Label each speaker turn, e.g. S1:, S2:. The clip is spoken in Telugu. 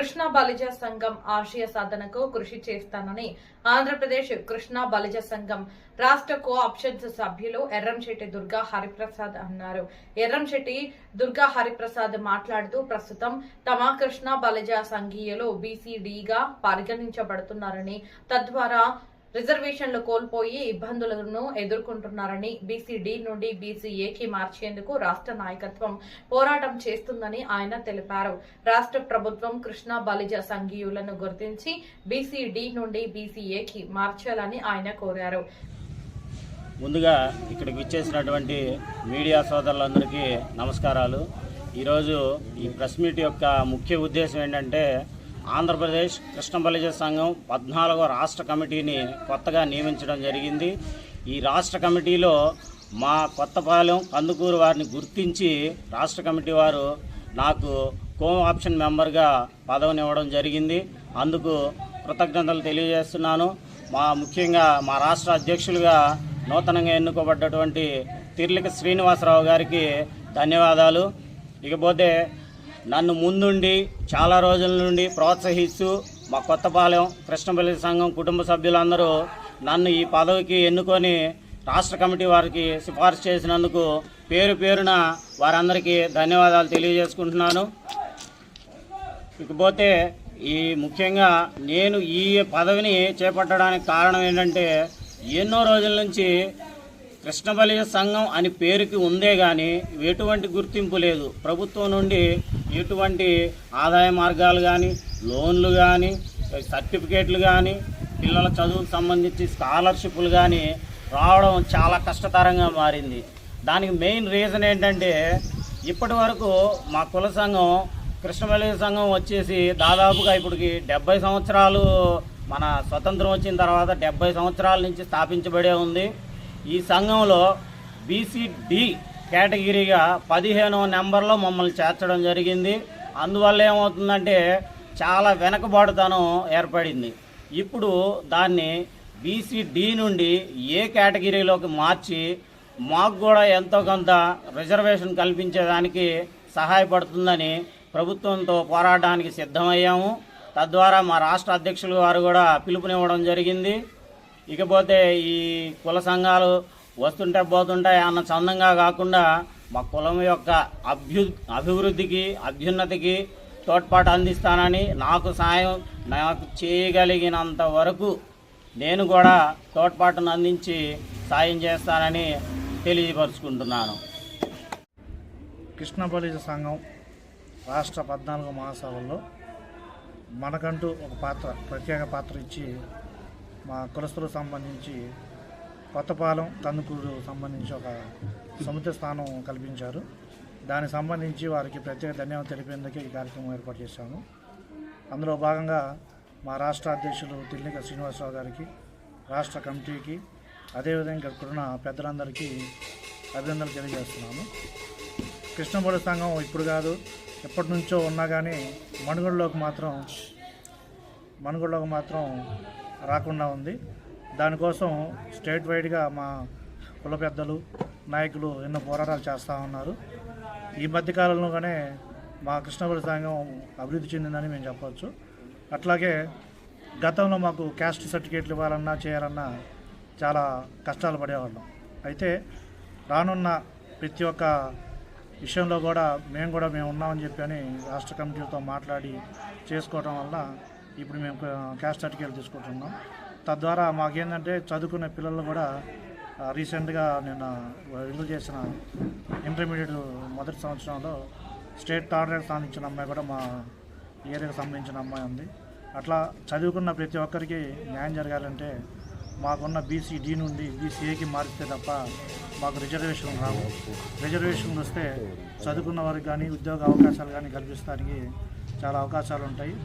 S1: కృష్ణా బలిజ సంఘం ఆశయ సాధనకు కృషి చేస్తానని ఆంధ్రప్రదేశ్ కృష్ణా బలిజ సంఘం రాష్ట్ర కోఆప్షన్స్ సభ్యులు ఎర్రంశెట్టి దుర్గా హరిప్రసాద్ అన్నారు. ఎర్రంశెట్టి దుర్గా హరిప్రసాద్ మాట్లాడుతూ ప్రస్తుతం తమ కృష్ణా బలిజ సంఘీయులు బీసీడీగా పరిగణించబడుతున్నారని, తద్వారా రిజర్వేషన్లు కోల్పోయి ఇబ్బందులను ఎదుర్కొంటున్నారని, బీసీడీ నుండి బీసీఏకి మార్చేందుకు రాష్ట్ర నాయకత్వం పోరాటం చేస్తుందని ఆయన తెలిపారు. రాష్ట్ర ప్రభుత్వం కృష్ణా బలిజ సంఘీయులను గుర్తించి బీసీడీ నుండి బీసీఏకి మార్చాలని ఆయన కోరారు.
S2: ముందుగా ఇక్కడికి విచ్చేసినటువంటి మీడియా సోదరులందరికీ నమస్కారాలు. ఈరోజు ఈ ప్రెస్ మీట్ యొక్క ముఖ్య ఉద్దేశం ఏంటంటే, ఆంధ్రప్రదేశ్ కృష్ణ బలిజ సంఘం 14వ రాష్ట్ర కమిటీని కొత్తగా నియమించడం జరిగింది. ఈ రాష్ట్ర కమిటీలో మా కొత్తపాలెం కందుకూరు వారిని గుర్తించి రాష్ట్ర కమిటీ వారు నాకు కో ఆప్షన్ మెంబర్గా పదవినివ్వడం జరిగింది. అందుకు కృతజ్ఞతలు తెలియజేస్తున్నాను. ముఖ్యంగా మా రాష్ట్ర అధ్యక్షులుగా నూతనంగా ఎన్నుకోబడ్డటువంటి తిర్లిక శ్రీనివాసరావు గారికి ధన్యవాదాలు. ఇకపోతే నన్ను ముందుండి చాలా రోజుల నుండి ప్రోత్సహిస్తూ మా కొత్తపాలెం కృష్ణ బలిజ సంఘం కుటుంబ సభ్యులందరూ నన్ను ఈ పదవికి ఎన్నుకొని రాష్ట్ర కమిటీ వారికి సిఫార్సు చేసినందుకు పేరు పేరున వారందరికీ ధన్యవాదాలు తెలియజేసుకుంటున్నాను. ఇకపోతే ముఖ్యంగా నేను ఈ పదవిని చేపట్టడానికి కారణం ఏంటంటే, ఎన్నో రోజుల నుంచి కృష్ణ బలిజ సంఘం అని పేరుకి ఉందే కానీ ఎటువంటి గుర్తింపు లేదు. ప్రభుత్వం నుండి ఎటువంటి ఆదాయ మార్గాలు కానీ, లోన్లు కానీ, సర్టిఫికేట్లు కానీ, పిల్లల చదువుకు సంబంధించి స్కాలర్షిప్లు కానీ రావడం చాలా కష్టతరంగా మారింది. దానికి మెయిన్ రీజన్ ఏంటంటే, ఇప్పటి వరకు మా కుల సంఘం కృష్ణ బలిజ సంఘం వచ్చేసి దాదాపుగా ఇప్పటికి 70 సంవత్సరాలు, మన స్వతంత్రం వచ్చిన తర్వాత 70 సంవత్సరాల నుంచి స్థాపించబడే ఉంది. ఈ సంఘంలో బీసీడీ కేటగిరీగా 15వ నెంబర్లో మమ్మల్ని చేర్చడం జరిగింది. అందువల్ల ఏమవుతుందంటే, చాలా వెనకబాటుతనం ఏర్పడింది. ఇప్పుడు దాన్ని బీసీడీ నుండి ఏ కేటగిరీలోకి మార్చి మాకు కూడా ఎంతో కొంత రిజర్వేషన్ కల్పించేదానికి సహాయపడుతుందని ప్రభుత్వంతో పోరాటానికి సిద్ధమయ్యాము. తద్వారా మా రాష్ట్ర అధ్యక్షులు వారు కూడా పిలుపునివ్వడం జరిగింది. ఇకపోతే ఈ కుల సంఘాలు వస్తుంటే పోతుంటాయి అన్న చందంగా కాకుండా మా కులం యొక్క అభివృద్ధికి, అభ్యున్నతికి తోడ్పాటు అందిస్తానని, నాకు చేయగలిగినంత వరకు నేను కూడా తోడ్పాటును అందించి సాయం చేస్తానని తెలియపరుచుకుంటున్నాను.
S3: కృష్ణ బలిజ సంఘం రాష్ట్ర 14 మహాసభల్లో మనకంటూ ఒక ప్రత్యేక పాత్ర ఇచ్చి మా కులస్తులకు సంబంధించి కొత్తపాలెం కందుకూరు సంబంధించి ఒక సముద్ర స్థానం కల్పించారు. దానికి సంబంధించి వారికి ప్రత్యేక ధన్యవాదాలు తెలిపేందుకే ఈ కార్యక్రమం ఏర్పాటు చేశాము. అందులో భాగంగా మా రాష్ట్ర అధ్యక్షులు తిర్లిక శ్రీనివాసరావు గారికి, రాష్ట్ర కమిటీకి, అదేవిధంగా ఇక్కడున్న పెద్దలందరికీ అభినందనలు తెలియజేస్తున్నాము. కృష్ణ బలిజ సంఘం ఇప్పుడు కాదు, ఎప్పటి నుంచో ఉన్నా కానీ మనుగడలోకి మాత్రం రాకుండా ఉంది. దానికోసం స్టేట్ వైడ్గా మా కుల పెద్దలు, నాయకులు ఎన్నో పోరాటాలు చేస్తూ ఉన్నారు. ఈ మధ్యకాలంలోనే మా కృష్ణ బలిజ సంఘం అభివృద్ధి చెందిందని మేము చెప్పవచ్చు. అట్లాగే గతంలో మాకు క్యాస్ట్ సర్టిఫికేట్లు ఇవ్వాలన్నా చేయాలన్నా చాలా కష్టాలు పడేవాళ్ళం. అయితే రానున్న ప్రతి ఒక్క విషయంలో కూడా మేము ఉన్నామని చెప్పని రాష్ట్ర కమిటీలతో మాట్లాడి చేసుకోవడం వల్ల ఇప్పుడు మేము క్యాస్ట్ సర్టిఫికేట్ తీసుకుంటున్నాం. తద్వారా మాకేంటంటే చదువుకునే పిల్లలు కూడా రీసెంట్గా నేను విడుదల చేసిన ఇంటర్మీడియట్ మొదటి సంవత్సరంలో స్టేట్ థర్డ్ ర్యాంక్ సాధించిన అమ్మాయి కూడా మా ఏరియాకి సంబంధించిన అమ్మాయి ఉంది. అట్లా చదువుకున్న ప్రతి ఒక్కరికి న్యాయం జరగాలంటే మాకున్న బీసీడీ నుండి బీసీఏకి మారిస్తే తప్ప మాకు రిజర్వేషన్ రావు. రిజర్వేషన్లు వస్తే చదువుకున్న వారికి కానీ ఉద్యోగ అవకాశాలు కానీ కల్పించడానికి చాలా అవకాశాలు ఉంటాయి.